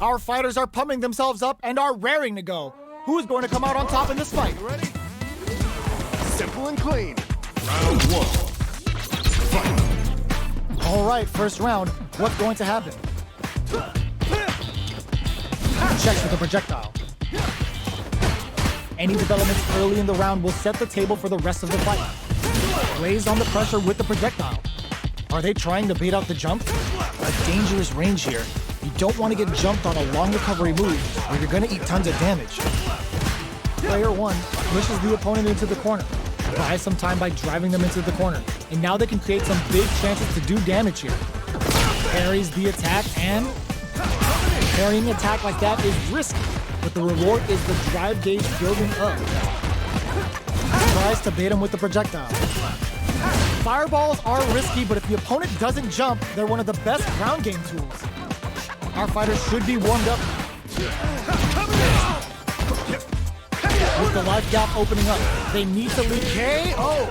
Our fighters are pumping themselves up and are raring to go. Who is going to come out on top in this fight? Ready? Simple and clean. Round one. Fight. All right, first round. What's going to happen? Checks with the projectile. Any developments early in the round will set the table for the rest of the fight. Lays on the pressure with the projectile. Are they trying to bait out the jump? A dangerous range here. You don't want to get jumped on a long recovery move or you're going to eat tons of damage. Player 1 pushes the opponent into the corner. Buys some time by driving them into the corner. And now they can create some big chances to do damage here. Parries the attack, and parrying an attack like that is risky, but the reward is the drive gauge building up. Tries to bait him with the projectile. Fireballs are risky, but if the opponent doesn't jump, they're one of the best ground game tools. Our fighters should be warmed up. With the life gap opening up, they need to lead KO.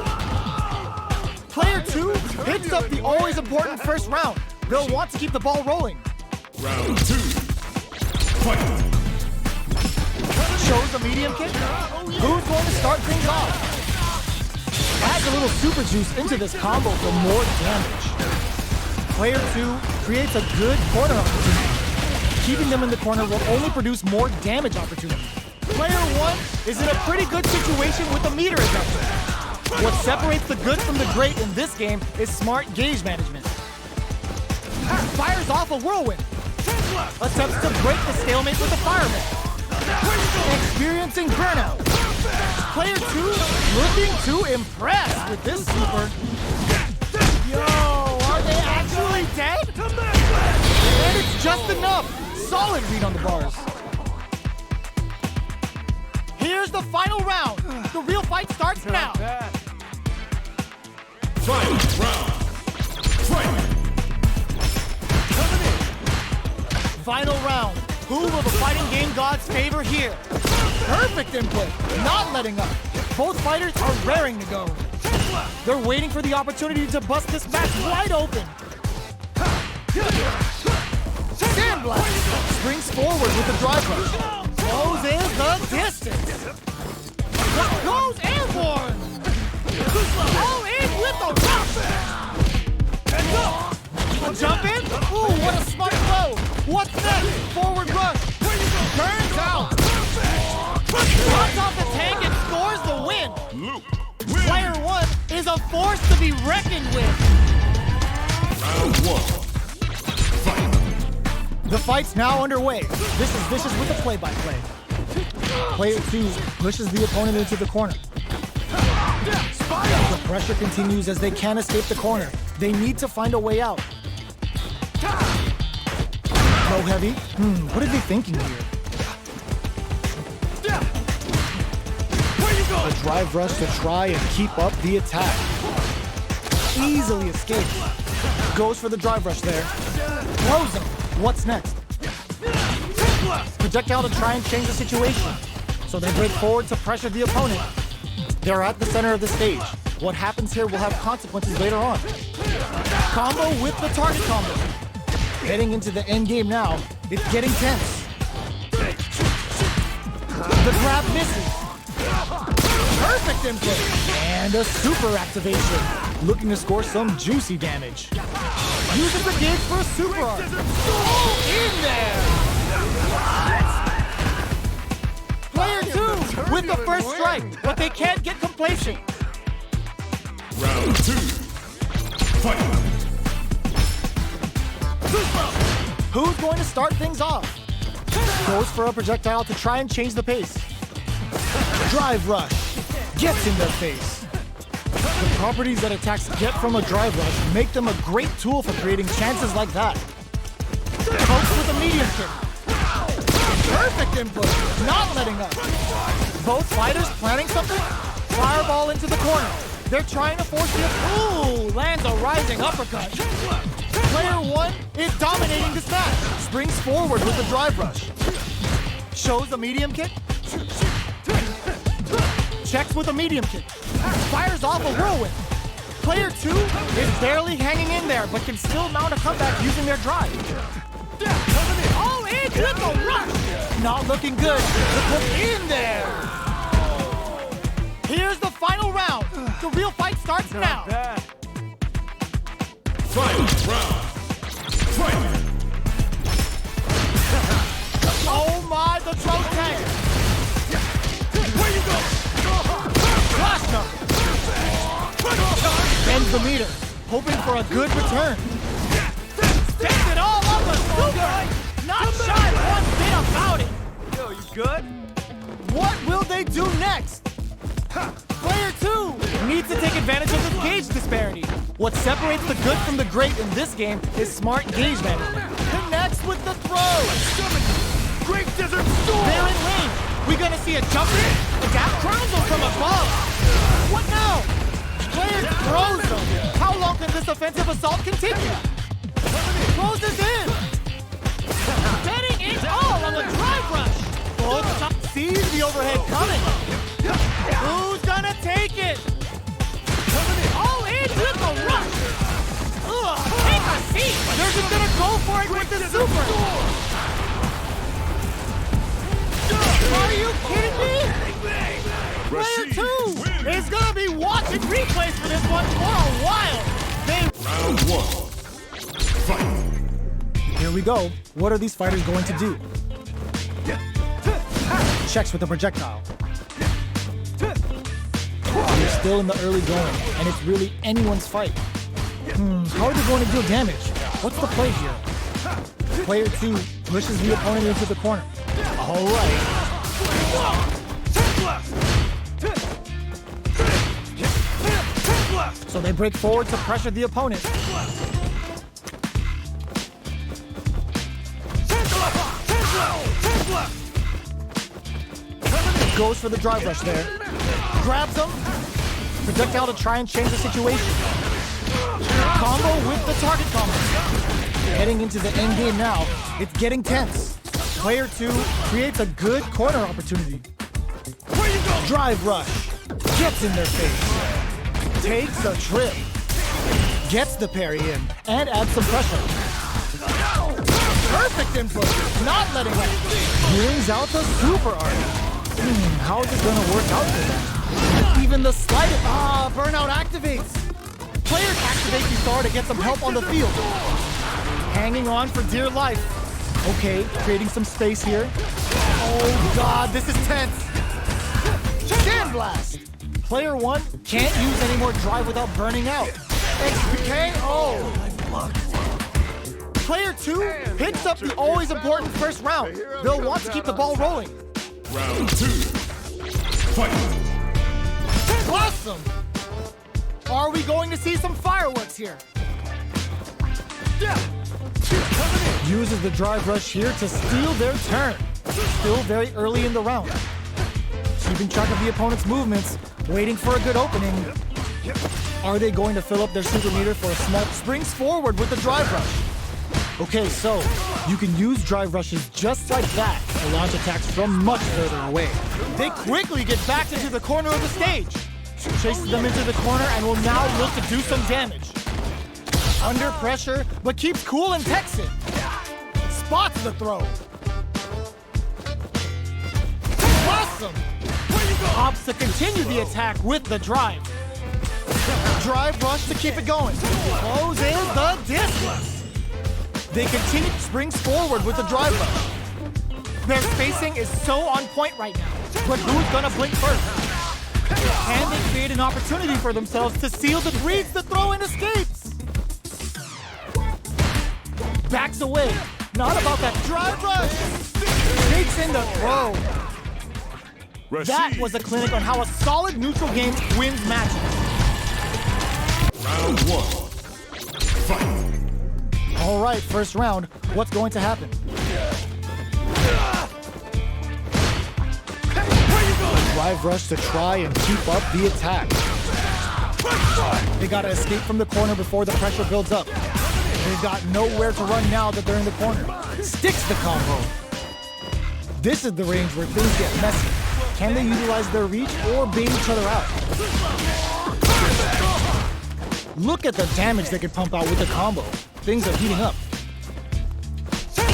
Player 2 hits up the always important first round. They'll want to keep the ball rolling. Round 2. Fight. Shows a medium kick. Who's going to start things off? Adds a little super juice into this combo for more damage. Player 2 creates a good corner opportunity. Keeping them in the corner will only produce more damage opportunity. Player 1 is in a pretty good situation with the meter adjustment. What separates the good from the great in this game is smart gauge management. Fires off a whirlwind. Attempts to break the stalemate with the fireman. Experiencing burnout. Player 2 looking to impress with this super. Yo, are they actually dead? And it's just enough. Solid read on the bars. Here's the final round. The real fight starts now. Final round. Fight. Final round. Who will the fighting game gods favor here? Perfect input. Not letting up. Both fighters are raring to go. They're waiting for the opportunity to bust this match wide open. Sandblast. Springs forward with the drive rush. Closes the distance. Goes airborne. All in with the rush. A jump in? Ooh, what a smart throw. What's next? Forward rush. Turns out. Runs off the tank and scores the win. Player 1 is a force to be reckoned with. Round 1. Fight. The fight's now underway. This is Vicious with the play-by-play. Player 2 pushes the opponent into the corner. The pressure continues as they can't escape the corner. They need to find a way out. Go heavy? What are they thinking here? A drive rush to try and keep up the attack. Easily escapes. Goes for the drive rush there. Throws him. What's next? Projectile to try and change the situation. So they break forward to pressure the opponent. They're at the center of the stage. What happens here will have consequences later on. Combo with the target combo. Heading into the end game now. It's getting tense. The grab misses. Perfect input. And a super activation. Looking to score some juicy damage. Uses the gauge for a super art. Oh, in there! Player 2 with the first strike, but they can't get complacent. Round 2. Fight. Who's going to start things off? Goes for a projectile to try and change the pace. Drive rush. Gets in their face. The properties that attacks get from a drive rush make them a great tool for creating chances like that. Pokes with a medium kick. Perfect input. Not letting up. Both fighters planning something? Fireball into the corner. They're trying to force the... Ooh, lands a rising uppercut. Player 1 is dominating this match. Springs forward with the drive rush. Shows a medium kick. Checks with a medium kick. Fires off a whirlwind. Player 2 is barely hanging in there, but can still mount a comeback using their drive. All in triple rush! Not looking good. The put in there. Here's the final round. The real fight starts now. Final round. Fight! Oh my, the throw tank! Where you go? Flash knuckle! Bends the meter, hoping for a good return. Takes it all on the super! Not shy one bit about it! Yo, you good? What will they do next? Player 2 needs to take advantage of this gauge disparity. What separates the good from the great in this game is smart gauge management. Connects with the throw! Great Desert Storm! They're in lane. We're gonna see a jump in. Adapt crowns them from above. What now? Player throws them. How long can this offensive assault continue? Closes in. Betting it all on the drive rush. Both top sees the overhead coming. Who's gonna take it? All in with the rush. Ugh, take a seat. They're just gonna go for it with the super. Are you kidding me? Player 2 is gonna be watching replays for this one for a while. Round 1. Fight! Here we go. What are these fighters going to do? Checks with the projectile. We're still in the early going, and it's really anyone's fight. How are they going to deal damage? What's the play here? Player 2 pushes the opponent into the corner. All right. So they break forward to pressure the opponent. Goes for the drive rush there. Grabs him. Projectile to try and change the situation. Combo with the target combo. Heading into the end game now. It's getting tense. Player 2 creates a good corner opportunity. Drive rush. Gets in their face. Takes a trip. Gets the parry in and adds some pressure. Perfect input. Not letting it. Brings out the super art. How is it going to work out for them? Even the slightest. Burnout activates. Players activate before to get some help on the field. Hanging on for dear life. Okay, creating some space here. Oh god, this is tense. Sand blast. Player 1 can't use any more drive without burning out. XPKO. Player 2 picks up the always important first round. They'll want to keep the ball rolling. Round 2. Fight! Awesome! Are we going to see some fireworks here? Uses the drive rush here to steal their turn. Still very early in the round. Keeping track of the opponent's movements, waiting for a good opening. Are they going to fill up their super meter for a small... Springs forward with the drive rush. Okay, so you can use drive rushes just like that to launch attacks from much further away. They quickly get back into the corner of the stage. Chases them into the corner and will now look to do some damage. Under pressure, but keeps cool and takes it. Spots the throw. Awesome! Opts to continue the attack with the drive. Drive rush to keep it going. Closes the distance. They continue, springs forward with the drive rush. Their spacing is so on point right now. But who's gonna blink first? Can they create an opportunity for themselves to seal the reads the throw and escapes? Backs away. Not about that drive rush. Takes in the throw. Rashid. That was a clinic on how a solid neutral game wins matches. Round 1. Fight! All right, first round. What's going to happen? Drive rush to try and keep up the attack. They gotta escape from the corner before the pressure builds up. They've got nowhere to run now that they're in the corner. Sticks the combo. This is the range where things get messy. Can they utilize their reach or bait each other out? Look at the damage they could pump out with the combo. Things are heating up.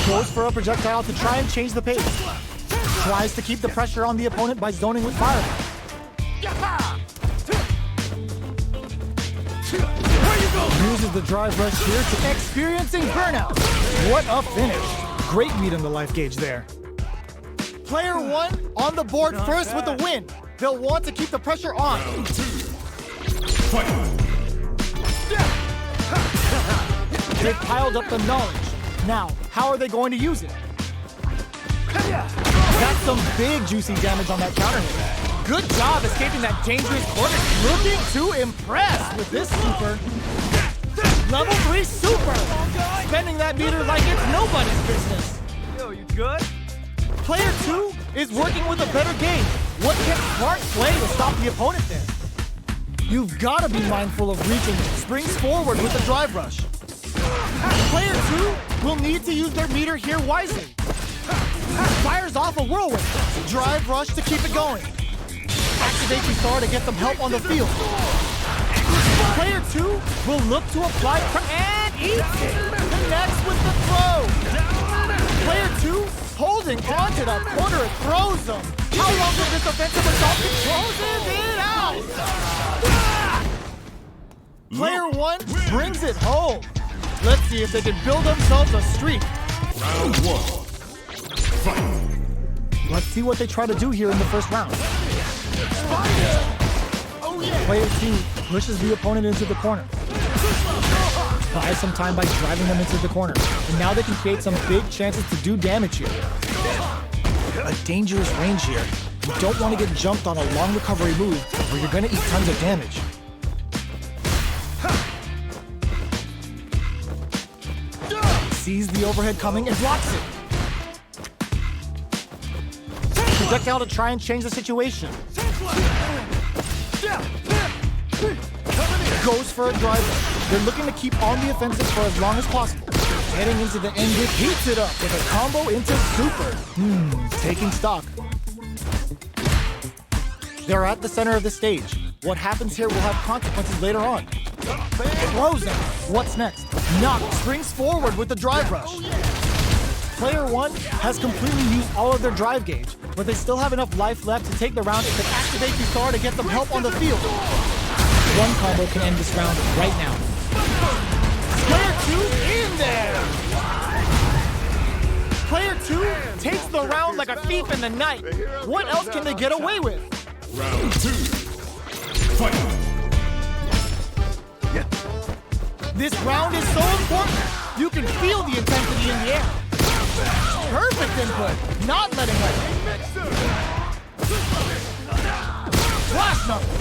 Goes for a projectile to try and change the pace. Tries to keep the pressure on the opponent by zoning with fire. Uses the drive rush here to experiencing burnout. What a finish. Great read on the life gauge there. Player 1 on the board first with the win. They'll want to keep the pressure on. Round 2. Fight. They've piled up the knowledge. Now, how are they going to use it? That's some big juicy damage on that counter hit. Good job escaping that dangerous corner. Looking to impress with this super. Level 3 super. Spending that meter like it's nobody's business. Yo, you good? Player 2 is working with a better game. What can smart play to stop the opponent there? You've got to be mindful of reaching. Springs forward with the drive rush. Player 2 will need to use their meter here wisely. Fires off a whirlwind. Drive rush to keep it going. Activate the star to get them help on the field. Player 2 will look to apply and eats it. Connects with the throw. Player 2 holding onto that corner and throws them. How long will this offensive assault be? Closes it out. Player 1 brings it home. Let's see if they can build themselves a streak. Round 1. Fight. Let's see what they try to do here in the first round. Player 2 pushes the opponent into the corner. Buys some time by driving them into the corner. And now they can create some big chances to do damage here. A dangerous range here. You don't want to get jumped on a long recovery move or you're going to eat tons of damage. Sees the overhead coming and blocks it. Projectile to try and change the situation. Goes for a driver. They're looking to keep on the offensive for as long as possible. Getting into the end, it heats it up with a combo into super. Taking stock. They're at the center of the stage. What happens here will have consequences later on. Throws them. What's next? Knock springs forward with the drive rush. Player 1 has completely used all of their drive gauge, but they still have enough life left to take the round and can activate the star to get them help on the field. One combo can end this round right now. Player 2 in there! Player 2 takes the round like a thief in the night. What else can they get away with? Round 2. Fight. This round is so important. You can feel the intensity in the air. Perfect input. Not letting up. Flash knuckle.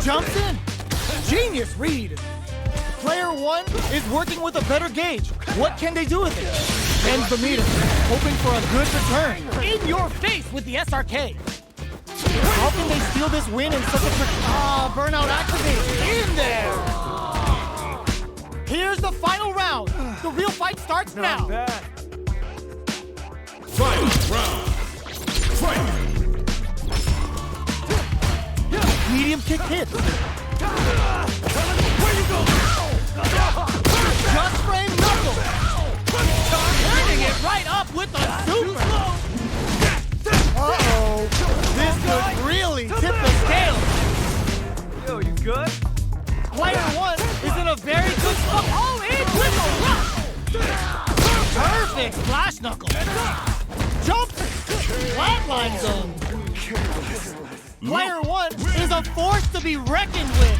Jumps in. Genius read. Player 1 is working with a better gauge. What can they do with it? Bends the meter, hoping for a good return. In your face with the SRK. How can they steal this win in such a burnout activate? In there! Here's the final round. The real fight starts now. Final round. Fight. Medium kick hit. Where you go? Just frame knuckle. Turning it right up with the super. Uh-oh. This could really tip the scale. Yo, you good? Player 1 is in a very good spot. Oh, in with a rock. Perfect flash knuckle. Jump. Flatline zone. Player 1 is a force to be reckoned with.